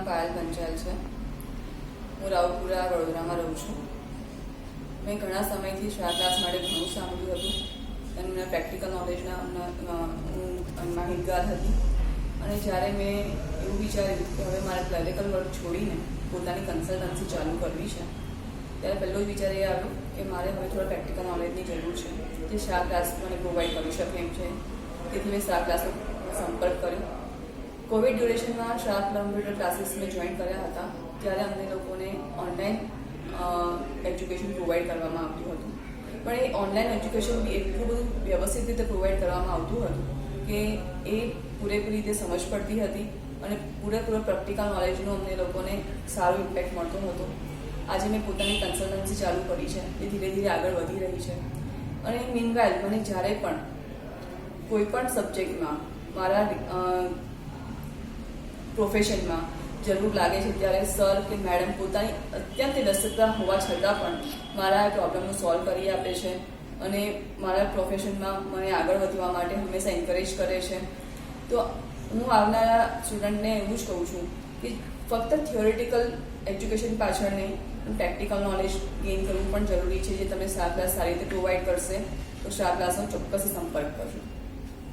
પાયલ પંચાલ છે. હું રાવપુરા વડોદરામાં રહું છું. મેં ઘણા સમયથી શાળા ક્લાસ માટે ઘણું સાંભળ્યું હતું અને મને પ્રેક્ટિકલ નોલેજના હું માહિતગાર હતી. અને જ્યારે મેં એવું વિચાર્યું કે હવે મારે ક્લેરિકલ વર્ક છોડીને પોતાની કન્સલ્ટન્સી ચાલુ કરવી છે, ત્યારે પહેલો જ વિચાર એ આવ્યો કે મારે હવે થોડા પ્રેક્ટિકલ નોલેજની જરૂર છે, જે શાળા ક્લાસ મને પ્રોવાઈડ કરી શકે એમ છે. તેથી મેં શાળા ક્લાસનો સંપર્ક કર્યો. કોવિડ ડ્યુરેશનમાં શાળા કમ્પ્યુટર ક્લાસીસ મેં જોઈન કર્યા હતા, ત્યારે અમને લોકોને ઓનલાઈન એજ્યુકેશન પ્રોવાઈડ કરવામાં આવતું હતું. પણ એ ઓનલાઈન એજ્યુકેશન બી એટલું બધું વ્યવસ્થિત રીતે પ્રોવાઈડ કરવામાં આવતું હતું કે એ પૂરેપૂરી રીતે સમજ પડતી હતી અને પૂરેપૂરો પ્રેક્ટિકલ નોલેજનો અમને લોકોને સારો ઇમ્પેક્ટ મળતો હતો. આજે મેં પોતાની કન્સલ્ટન્સી ચાલુ કરી છે, એ ધીરે ધીરે આગળ વધી રહી છે. અને મીનવાઇલ મને જ્યારે પણ કોઈ પણ સબ્જેક્ટમાં મારા પ્રોફેશનમાં જરૂર લાગે છે, ત્યારે સર કે મેડમ પોતાની અત્યંત વ્યસ્તતા હોવા છતાં પણ મારા પ્રોબ્લેમનું સોલ્વ કરી આપે છે અને મારા પ્રોફેશનમાં મને આગળ વધવા માટે હંમેશા એન્કરેજ કરે છે. તો હું આવનારા સ્ટુડન્ટને એવું જ કહું છું કે ફક્ત થિયોરિટિકલ એજ્યુકેશન પાછળ નહીં, પ્રેક્ટિકલ નોલેજ ગેઇન કરવું પણ જરૂરી છે, જે તમે શાળા ક્લાસ સારી રીતે પ્રોવાઈડ કરશે. તો શાળા ક્લાસનો ચોક્કસ સંપર્ક કરજો.